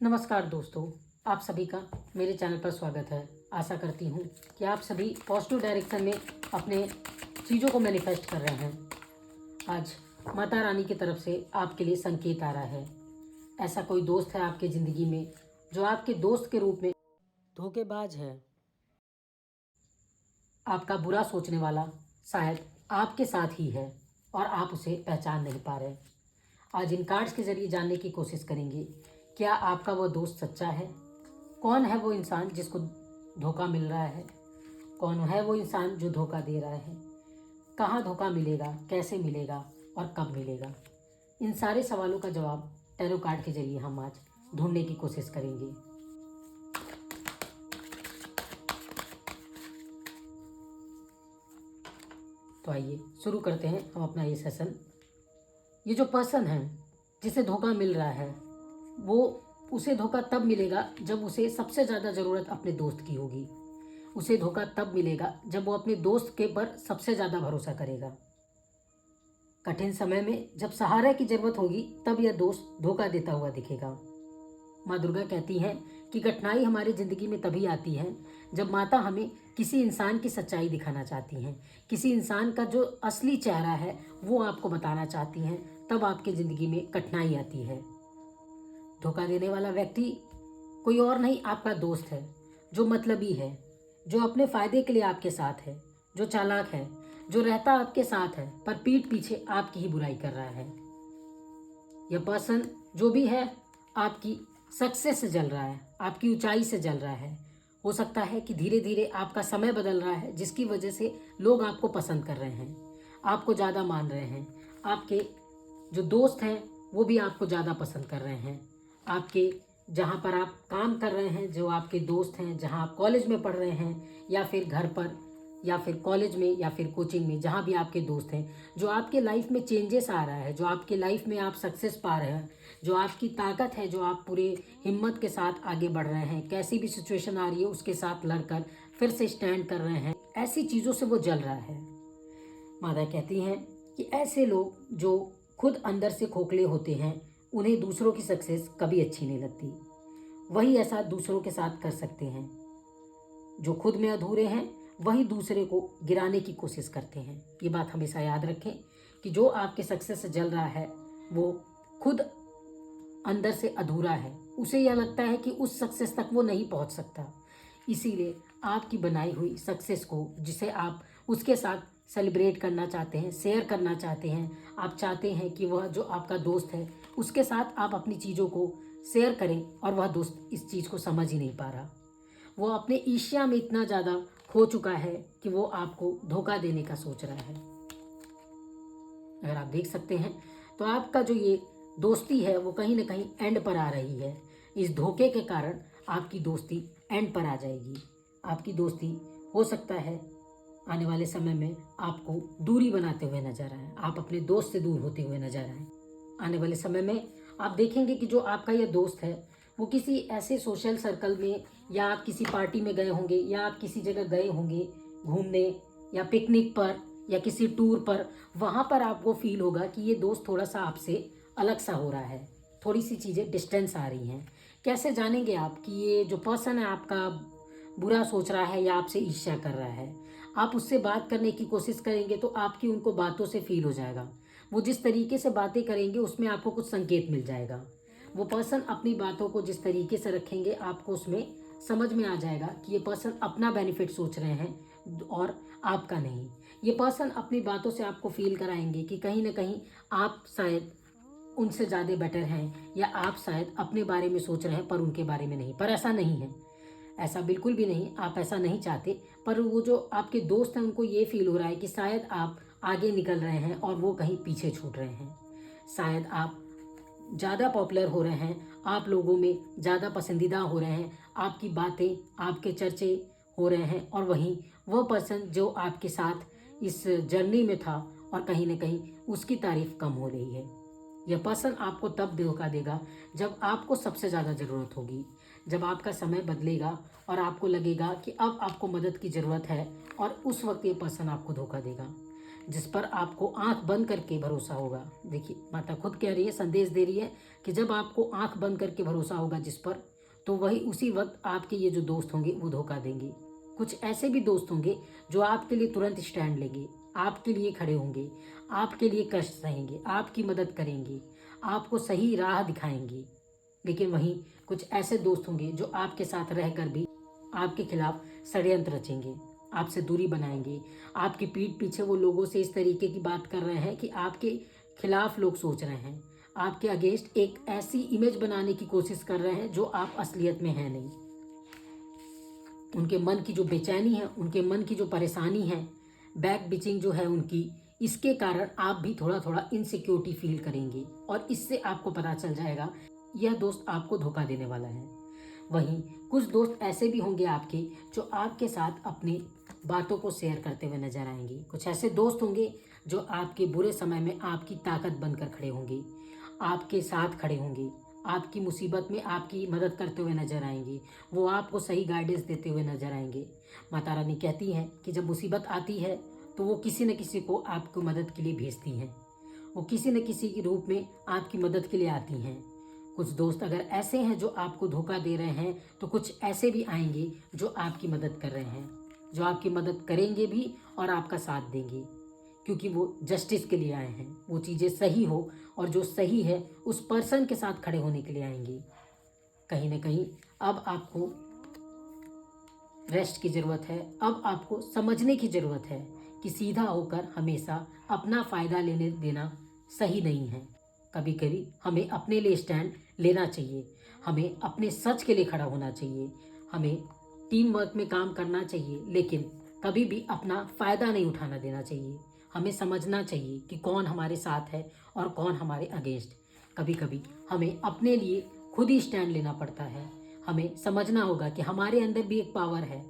नमस्कार दोस्तों, आप सभी का मेरे चैनल पर स्वागत है। आशा करती हूँ कि आप सभी पॉजिटिव डायरेक्शन में अपने चीज़ों को मैनिफेस्ट कर रहे हैं। आज माता रानी की तरफ से आपके लिए संकेत आ रहा है। ऐसा कोई दोस्त है आपके ज़िंदगी में जो आपके दोस्त के रूप में धोखेबाज है, आपका बुरा सोचने वाला शायद आपके साथ ही है और आप उसे पहचान नहीं पा रहे। आज इन कार्ड्स के ज़रिए जानने की कोशिश करेंगे, क्या आपका वो दोस्त सच्चा है? कौन है वो इंसान जिसको धोखा मिल रहा है? कौन है वो इंसान जो धोखा दे रहा है? कहाँ धोखा मिलेगा, कैसे मिलेगा और कब मिलेगा? इन सारे सवालों का जवाब टैरो कार्ड के ज़रिए हम आज ढूंढने की कोशिश करेंगे। तो आइए शुरू करते हैं हम अपना ये सेशन। ये जो पर्सन है जिसे धोखा मिल रहा है, वो उसे धोखा तब मिलेगा जब उसे सबसे ज़्यादा ज़रूरत अपने दोस्त की होगी। उसे धोखा तब मिलेगा जब वो अपने दोस्त के पर सबसे ज़्यादा भरोसा करेगा। कठिन समय में जब सहारा की ज़रूरत होगी तब यह दोस्त धोखा देता हुआ दिखेगा। माँ दुर्गा कहती हैं कि कठिनाई हमारी ज़िंदगी में तभी आती है जब माता हमें किसी इंसान की सच्चाई दिखाना चाहती हैं, किसी इंसान का जो असली चेहरा है वो आपको बताना चाहती हैं, तब आपकी ज़िंदगी में कठिनाई आती है। धोखा देने वाला व्यक्ति कोई और नहीं, आपका दोस्त है, जो मतलबी है, जो अपने फ़ायदे के लिए आपके साथ है, जो चालाक है, जो रहता आपके साथ है पर पीठ पीछे आपकी ही बुराई कर रहा है। यह पर्सन जो भी है आपकी सक्सेस से जल रहा है, आपकी ऊंचाई से जल रहा है। हो सकता है कि धीरे धीरे आपका समय बदल रहा है, जिसकी वजह से लोग आपको पसंद कर रहे हैं, आपको ज़्यादा मान रहे हैं। आपके जो दोस्त हैं वो भी आपको ज़्यादा पसंद कर रहे हैं। आपके जहाँ पर आप काम कर रहे हैं, जो आपके दोस्त हैं, जहाँ आप कॉलेज में पढ़ रहे हैं या फिर घर पर या फिर कॉलेज में या फिर कोचिंग में, जहाँ भी आपके दोस्त हैं, जो आपके लाइफ में चेंजेस आ रहा है, जो आपके लाइफ में आप सक्सेस पा रहे हैं, जो आपकी ताकत है, जो आप पूरे हिम्मत के साथ आगे बढ़ रहे हैं, कैसी भी सिचुएशन आ रही है उसके साथ लड़कर फिर से स्टैंड कर रहे हैं, ऐसी चीज़ों से वो जल रहा है। माता कहती हैं कि ऐसे लोग जो खुद अंदर से खोखले होते हैं, उन्हें दूसरों की सक्सेस कभी अच्छी नहीं लगती। वही ऐसा दूसरों के साथ कर सकते हैं। जो खुद में अधूरे हैं वही दूसरे को गिराने की कोशिश करते हैं। ये बात हमेशा याद रखें कि जो आपके सक्सेस से जल रहा है वो खुद अंदर से अधूरा है। उसे यह लगता है कि उस सक्सेस तक वो नहीं पहुंच सकता। इसीलिए आपकी बनाई हुई सक्सेस को, जिसे आप उसके साथ सेलिब्रेट करना चाहते हैं, शेयर करना चाहते हैं, आप चाहते हैं कि वह जो आपका दोस्त है उसके साथ आप अपनी चीज़ों को शेयर करें, और वह दोस्त इस चीज़ को समझ ही नहीं पा रहा। वो अपने ईर्ष्या में इतना ज़्यादा खो चुका है कि वो आपको धोखा देने का सोच रहा है। अगर आप देख सकते हैं तो आपका जो ये दोस्ती है वो कहीं ना कहीं एंड पर आ रही है। इस धोखे के कारण आपकी दोस्ती एंड पर आ जाएगी। आपकी दोस्ती हो सकता है आने वाले समय में आपको दूरी बनाते हुए नजर आए, आप अपने दोस्त से दूर होते हुए नजर आए। आने वाले समय में आप देखेंगे कि जो आपका यह दोस्त है वो किसी ऐसे सोशल सर्कल में, या आप किसी पार्टी में गए होंगे, या आप किसी जगह गए होंगे घूमने या पिकनिक पर या किसी टूर पर, वहाँ पर आपको फील होगा कि ये दोस्त थोड़ा सा आपसे अलग सा हो रहा है, थोड़ी सी चीज़ें डिस्टेंस आ रही हैं। कैसे जानेंगे आप कि ये जो पर्सन है आपका बुरा सोच रहा है या आपसे ईर्ष्या कर रहा है? आप उससे बात करने की कोशिश करेंगे तो आपकी उनको बातों से फील हो जाएगा। वो जिस तरीके से बातें करेंगे उसमें आपको कुछ संकेत मिल जाएगा। वो पर्सन अपनी बातों को जिस तरीके से रखेंगे आपको उसमें समझ में आ जाएगा कि ये पर्सन अपना बेनिफिट सोच रहे हैं और आपका नहीं। ये पर्सन अपनी बातों से आपको फील कराएंगे कि कहीं ना कहीं आप शायद उनसे ज़्यादा बेटर हैं, या आप शायद अपने बारे में सोच रहे हैं पर उनके बारे में नहीं। पर ऐसा नहीं है, ऐसा बिल्कुल भी नहीं, आप ऐसा नहीं चाहते। पर वो जो आपके दोस्त हैं उनको ये फील हो रहा है कि शायद आप आगे निकल रहे हैं और वो कहीं पीछे छूट रहे हैं। शायद आप ज़्यादा पॉपुलर हो रहे हैं, आप लोगों में ज़्यादा पसंदीदा हो रहे हैं, आपकी बातें, आपके चर्चे हो रहे हैं, और वहीं वह पर्सन जो आपके साथ इस जर्नी में था और कहीं ना कहीं उसकी तारीफ कम हो रही है। यह पर्सन आपको तब धोखा देगा जब आपको सबसे ज़्यादा ज़रूरत होगी, जब आपका समय बदलेगा और आपको लगेगा कि अब आपको मदद की ज़रूरत है, और उस वक्त ये पर्सन आपको धोखा देगा। जिस पर आपको आंख बंद करके भरोसा होगा। देखिए, माता खुद कह रही है, संदेश दे रही है कि जब आपको आंख बंद करके भरोसा होगा जिस पर, तो वही उसी वक्त आपके ये जो दोस्त होंगे वो धोखा देंगे। कुछ ऐसे भी दोस्त होंगे जो आपके लिए तुरंत स्टैंड लेंगे, आपके लिए खड़े होंगे, आपके लिए कष्ट सहेंगे, आपकी मदद करेंगे, आपको सही राह दिखाएंगे। लेकिन वहीं कुछ ऐसे दोस्त होंगे जो आपके साथ रहकर भी आपके खिलाफ षड्यंत्र रचेंगे, आपसे दूरी बनाएंगे। आपकी पीठ पीछे वो लोगों से इस तरीके की बात कर रहे हैं कि आपके खिलाफ लोग सोच रहे हैं, आपके अगेंस्ट एक ऐसी इमेज बनाने की कोशिश कर रहे हैं जो आप असलियत में हैं नहीं। उनके मन की जो बेचैनी है, उनके मन की जो परेशानी है, बैक बिचिंग जो है उनकी, इसके कारण आप भी थोड़ा थोड़ा इनसिक्योरिटी फील करेंगे और इससे आपको पता चल जाएगा यह दोस्त आपको धोखा देने वाला है। वहीं कुछ दोस्त ऐसे भी होंगे आपके जो आपके साथ अपनी बातों को शेयर करते हुए नजर आएंगे। कुछ ऐसे दोस्त होंगे जो आपके बुरे समय में आपकी ताकत बनकर खड़े होंगे, आपके साथ खड़े होंगे, आपकी मुसीबत में आपकी मदद करते हुए नजर आएंगे, वो आपको सही गाइडेंस देते हुए नजर आएंगे। माता रानी कहती हैं कि जब मुसीबत आती है तो वो किसी न किसी को आपको मदद के लिए भेजती हैं, वो किसी न किसी के रूप में आपकी मदद के लिए आती हैं। कुछ दोस्त अगर ऐसे हैं जो आपको धोखा दे रहे हैं, तो कुछ ऐसे भी आएंगे जो आपकी मदद कर रहे हैं, जो आपकी मदद करेंगे भी और आपका साथ देंगे, क्योंकि वो जस्टिस के लिए आए हैं। वो चीज़ें सही हो और जो सही है उस पर्सन के साथ खड़े होने के लिए आएंगे। कहीं ना कहीं अब आपको रेस्ट की ज़रूरत है, अब आपको समझने की ज़रूरत है कि सीधा होकर हमेशा अपना फ़ायदा लेने देना सही नहीं है। कभी कभी हमें अपने लिए स्टैंड लेना चाहिए, हमें अपने सच के लिए खड़ा होना चाहिए, हमें टीम वर्क में काम करना चाहिए, लेकिन कभी भी अपना फ़ायदा नहीं उठाना देना चाहिए। हमें समझना चाहिए कि कौन हमारे साथ है और कौन हमारे अगेंस्ट। कभी कभी हमें अपने लिए खुद ही स्टैंड लेना पड़ता है। हमें समझना होगा कि हमारे अंदर भी एक पावर है।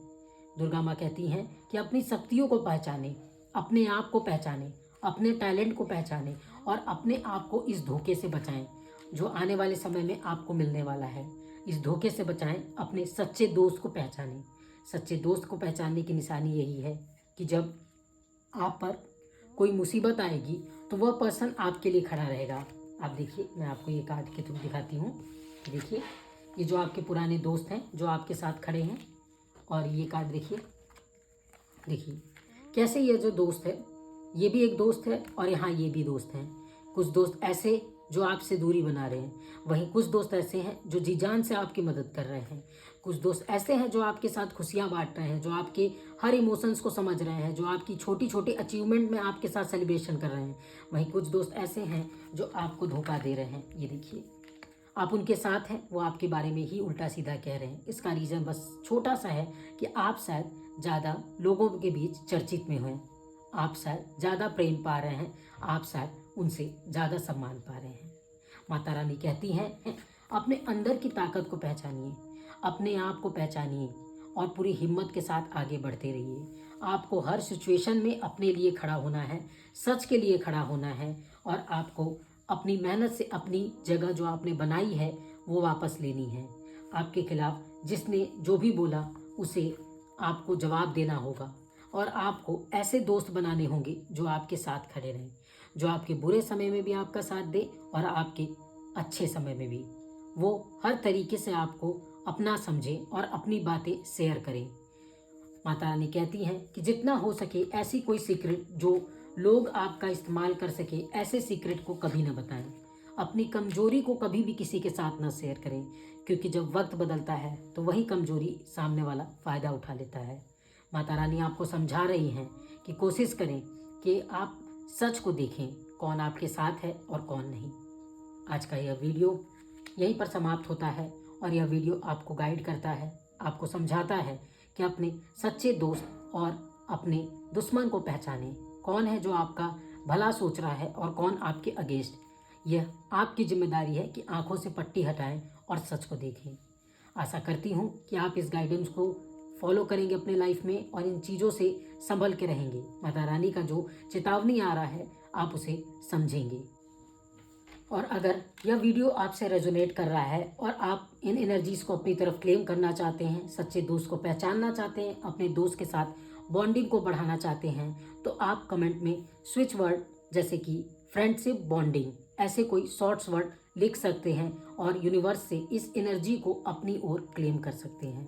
दुर्गा माँ कहती हैं कि अपनी शक्तियों को पहचाने, अपने आप को पहचाने, अपने टैलेंट को पहचाने और अपने आप को इस धोखे से बचाएं जो आने वाले समय में आपको मिलने वाला है। इस धोखे से बचाएं, अपने सच्चे दोस्त को पहचानें। सच्चे दोस्त को पहचानने की निशानी यही है कि जब आप पर कोई मुसीबत आएगी तो वह पर्सन आपके लिए खड़ा रहेगा। आप देखिए, मैं आपको ये कार्ड के थ्रू दिखाती हूँ। देखिए, ये जो आपके पुराने दोस्त हैं जो आपके साथ खड़े हैं, और ये कार्ड देखिए, देखिए कैसे ये जो दोस्त है ये भी एक दोस्त है और यहाँ ये भी दोस्त हैं। कुछ दोस्त ऐसे जो आपसे दूरी बना रहे हैं, वहीं कुछ दोस्त ऐसे हैं जो जी जान से आपकी मदद कर रहे हैं। कुछ दोस्त ऐसे हैं जो आपके साथ खुशियाँ बांट रहे हैं, जो आपके हर इमोशंस को समझ रहे हैं, जो आपकी छोटी छोटी अचीवमेंट में आपके साथ सेलिब्रेशन कर रहे हैं। वहीं कुछ दोस्त ऐसे हैं जो आपको धोखा दे रहे हैं। ये देखिए, आप उनके साथ हैं, वो आपके बारे में ही उल्टा सीधा कह रहे हैं। इसका रीज़न बस छोटा सा है कि आप शायद ज़्यादा लोगों के बीच चर्चित में हैं, आप शायद ज़्यादा प्रेम पा रहे हैं, आप शायद उनसे ज़्यादा सम्मान पा रहे हैं। माता रानी कहती हैं अपने अंदर की ताकत को पहचानिए, अपने आप को पहचानिए और पूरी हिम्मत के साथ आगे बढ़ते रहिए। आपको हर सिचुएशन में अपने लिए खड़ा होना है, सच के लिए खड़ा होना है और आपको अपनी मेहनत से अपनी जगह जो आपने बनाई है वो वापस लेनी है। आपके खिलाफ जिसने जो भी बोला उसे आपको जवाब देना होगा और आपको ऐसे दोस्त बनाने होंगे जो आपके साथ खड़े रहें, जो आपके बुरे समय में भी आपका साथ दे और आपके अच्छे समय में भी। वो हर तरीके से आपको अपना समझे और अपनी बातें शेयर करें। माता रानी कहती हैं कि जितना हो सके ऐसी कोई सीक्रेट जो लोग आपका इस्तेमाल कर सके, ऐसे सीक्रेट को कभी न बताएं। अपनी कमजोरी को कभी भी किसी के साथ न शेयर करें, क्योंकि जब वक्त बदलता है तो वही कमजोरी सामने वाला फ़ायदा उठा लेता है। माता रानी आपको समझा रही हैं कि कोशिश करें कि आप सच को देखें, कौन आपके साथ है और कौन नहीं। आज का यह वीडियो यहीं पर समाप्त होता है और यह वीडियो आपको गाइड करता है, आपको समझाता है कि अपने सच्चे दोस्त और अपने दुश्मन को पहचानें। कौन है जो आपका भला सोच रहा है और कौन आपके अगेंस्ट। यह आपकी जिम्मेदारी है कि आंखों से पट्टी हटाएं और सच को देखें। आशा करती हूँ कि आप इस गाइडेंस को फॉलो करेंगे अपने लाइफ में और इन चीज़ों से संभल के रहेंगे। माता रानी का जो चेतावनी आ रहा है आप उसे समझेंगे। और अगर यह वीडियो आपसे रेजोनेट कर रहा है और आप इन एनर्जीज़ को अपनी तरफ क्लेम करना चाहते हैं, सच्चे दोस्त को पहचानना चाहते हैं, अपने दोस्त के साथ बॉन्डिंग को बढ़ाना चाहते हैं तो आप कमेंट में स्विच वर्ड जैसे कि फ्रेंडशिप बॉन्डिंग ऐसे कोई शॉर्ट्स वर्ड लिख सकते हैं और यूनिवर्स से इस एनर्जी को अपनी ओर क्लेम कर सकते हैं।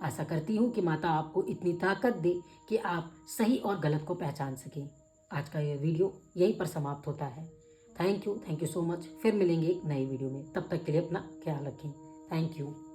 आशा करती हूँ कि माता आपको इतनी ताकत दे कि आप सही और गलत को पहचान सकें। आज का यह वीडियो यहीं पर समाप्त होता है। Thank you so much. फिर मिलेंगे एक नई वीडियो में, तब तक के लिए अपना ख्याल रखें। Thank you.